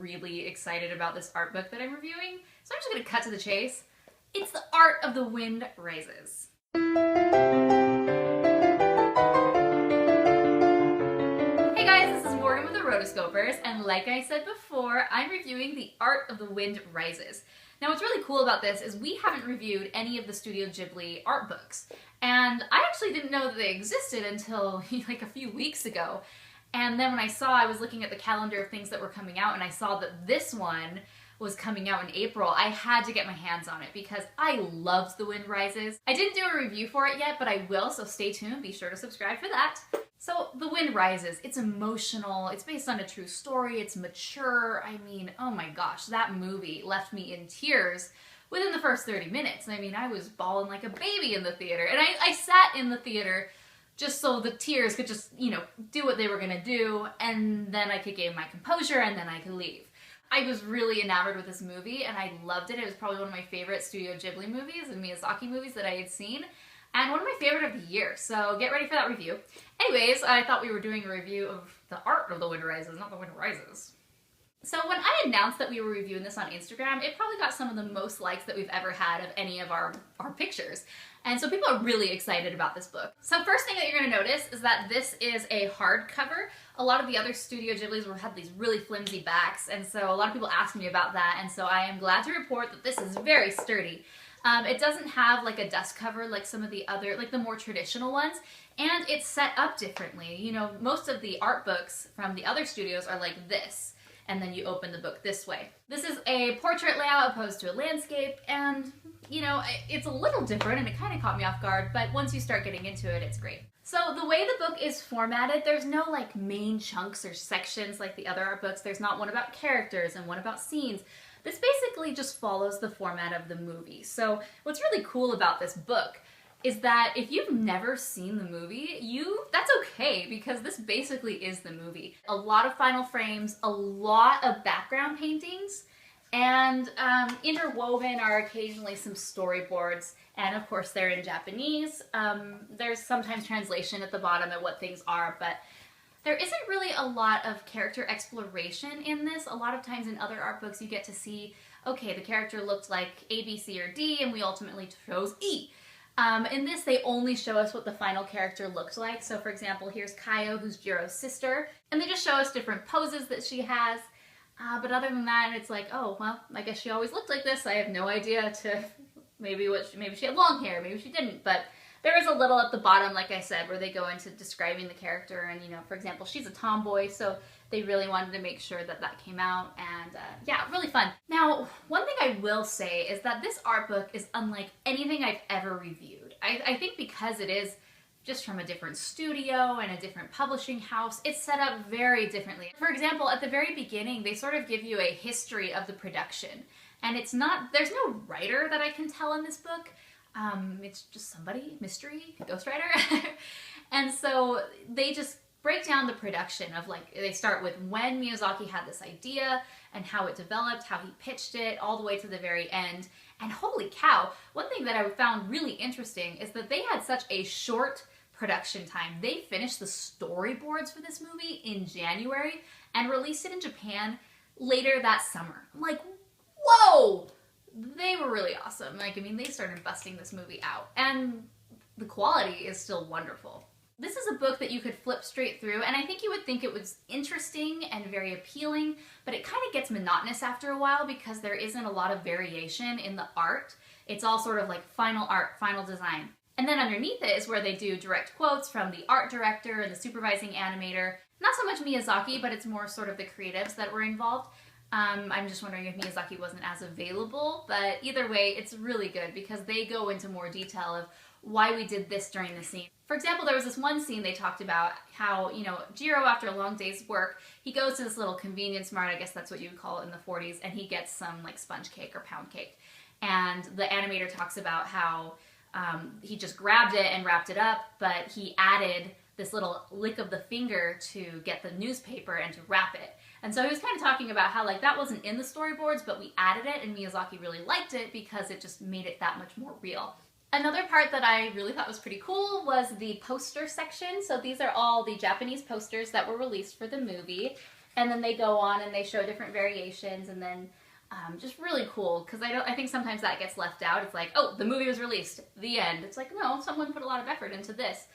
really excited about this art book that I'm reviewing, so I'm just gonna cut to the chase. It's The Art of the Wind Rises. Hey guys, this is Morgan with the Rotoscopers, and like I said before, I'm reviewing The Art of the Wind Rises. Now what's really cool about this is we haven't reviewed any of the Studio Ghibli art books, and I actually didn't know that they existed until like a few weeks ago. And then when I was looking at the calendar of things that were coming out, and I saw that this one was coming out in April, I had to get my hands on it because I loved The Wind Rises. I didn't do a review for it yet, but I will, so stay tuned. Be sure to subscribe for that. So The Wind Rises, it's emotional, it's based on a true story, it's mature. I mean, oh my gosh, that movie left me in tears within the first 30 minutes. I mean, I was bawling like a baby in the theater, and I sat in the theater just so the tears could just, you know, do what they were gonna do, and then I could gain my composure, and then I could leave. I was really enamored with this movie, and I loved it. It was probably one of my favorite Studio Ghibli movies and Miyazaki movies that I had seen, and one of my favorite of the year, so get ready for that review. Anyways, I thought we were doing a review of The Art of the Wind Rises, not The Wind Rises. So when I announced that we were reviewing this on Instagram, it probably got some of the most likes that we've ever had of any of our pictures. And so people are really excited about this book. So first thing that you're going to notice is that this is a hardcover. A lot of the other Studio Ghiblis had these really flimsy backs, and so a lot of people asked me about that, and so I am glad to report that this is very sturdy. It doesn't have like a dust cover like some of the other, like the more traditional ones, and it's set up differently. You know, most of the art books from the other studios are like this, and then you open the book this way. This is a portrait layout opposed to a landscape, and you know, it's a little different and it kind of caught me off guard, but once you start getting into it, it's great. So the way the book is formatted, there's no like main chunks or sections like the other art books. There's not one about characters and one about scenes. This basically just follows the format of the movie. So what's really cool about this book is that if you've never seen the movie, that's okay, because this basically is the movie. A lot of final frames, a lot of background paintings, and interwoven are occasionally some storyboards, and of course they're in Japanese. There's sometimes translation at the bottom of what things are, but there isn't really a lot of character exploration in this. A lot of times in other art books you get to see, okay, the character looked like A, B, C, or D, and we ultimately chose E. In this, they only show us what the final character looked like. So for example, here's Kaio, who's Jiro's sister, and they just show us different poses that she has. But other than that, it's like, oh, well, I guess she always looked like this. I have no idea maybe she had long hair, maybe she didn't. But there is a little at the bottom, like I said, where they go into describing the character. And, you know, for example, she's a tomboy, so they really wanted to make sure that that came out. And yeah, really fun. Now, one thing I will say is that this art book is unlike anything I've ever reviewed. I think because it is just from a different studio and a different publishing house, it's set up very differently. For example, at the very beginning, they sort of give you a history of the production. And there's no writer that I can tell in this book. It's just somebody, mystery, ghostwriter. And so they just break down the production of, like, they start with when Miyazaki had this idea and how it developed, how he pitched it, all the way to the very end. And holy cow, one thing that I found really interesting is that they had such a short production time. They finished the storyboards for this movie in January and released it in Japan later that summer. I'm like, whoa! They were really awesome. Like, I mean, they started busting this movie out, and the quality is still wonderful. This is a book that you could flip straight through, and I think you would think it was interesting and very appealing, but it kind of gets monotonous after a while because there isn't a lot of variation in the art. It's all sort of like final art, final design. And then underneath it is where they do direct quotes from the art director and the supervising animator. Not so much Miyazaki, but it's more sort of the creatives that were involved. I'm just wondering if Miyazaki wasn't as available, but either way, it's really good because they go into more detail of why we did this during the scene. For example, there was this one scene they talked about how, you know, Jiro, after a long day's work, he goes to this little convenience mart, I guess that's what you would call it in the 40s, and he gets some like sponge cake or pound cake. And the animator talks about how he just grabbed it and wrapped it up, but he added this little lick of the finger to get the newspaper and to wrap it. And so he was kind of talking about how, like, that wasn't in the storyboards, but we added it, and Miyazaki really liked it because it just made it that much more real. Another part that I really thought was pretty cool was the poster section. So these are all the Japanese posters that were released for the movie. And then they go on and they show different variations, and then just really cool, because I think sometimes that gets left out. It's like, oh, the movie was released, the end. It's like, no, someone put a lot of effort into this.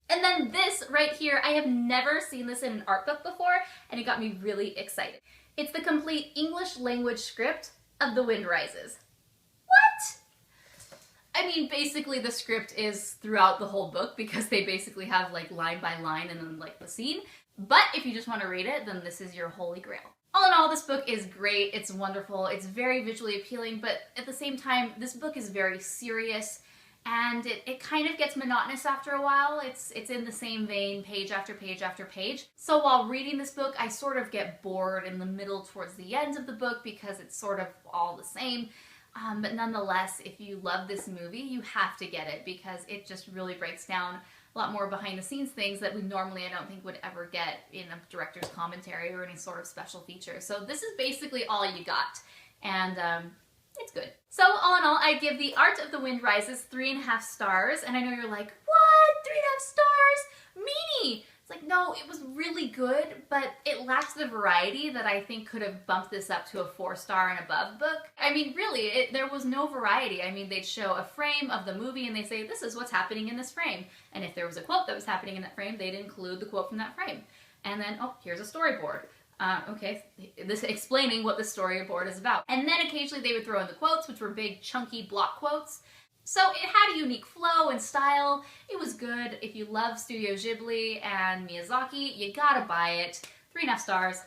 And then this right here, I have never seen this in an art book before, and it got me really excited. It's the complete English language script of The Wind Rises. What? I mean, basically the script is throughout the whole book, because they basically have like line by line and then like the scene. But if you just want to read it, then this is your holy grail. All in all, this book is great. It's wonderful. It's very visually appealing, but at the same time, this book is very serious, and it kind of gets monotonous after a while. It's in the same vein, page after page after page. So while reading this book, I sort of get bored in the middle towards the end of the book, because it's sort of all the same. But nonetheless, if you love this movie, you have to get it, because it just really breaks down a lot more behind the scenes things that we normally, I don't think, would ever get in a director's commentary or any sort of special feature. So this is basically all you got, and it's good. So all in all, I give The Art of the Wind Rises 3.5 stars, and I know you're like, what? 3.5 stars? Meanie! It's like, no, it was really good, but it lacks the variety that I think could have bumped this up to a 4-star and above book. I mean, really, there was no variety. I mean, they'd show a frame of the movie and they say, this is what's happening in this frame. And if there was a quote that was happening in that frame, they'd include the quote from that frame. And then, oh, here's a storyboard. Okay, this explaining what the storyboard is about. And then occasionally they would throw in the quotes, which were big, chunky block quotes. So it had a unique flow and style. It was good. If you love Studio Ghibli and Miyazaki, you gotta buy it. 3.5 stars.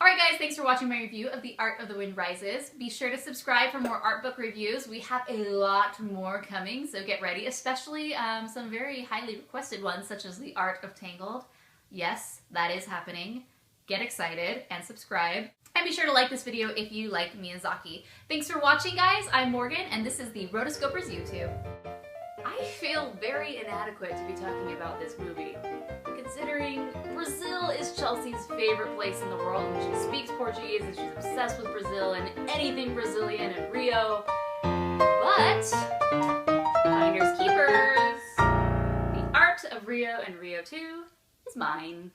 Alright guys, thanks for watching my review of The Art of the Wind Rises. Be sure to subscribe for more art book reviews. We have a lot more coming, so get ready, especially some very highly requested ones, such as The Art of Tangled. Yes, that is happening. Get excited and subscribe. And be sure to like this video if you like Miyazaki. Thanks for watching, guys. I'm Morgan, and this is the Rotoscopers YouTube. I feel very inadequate to be talking about this movie, considering Brazil is Chelsea's favorite place in the world, and she speaks Portuguese, and she's obsessed with Brazil and anything Brazilian and Rio. But, finders keepers, The Art of Rio and Rio 2 is mine.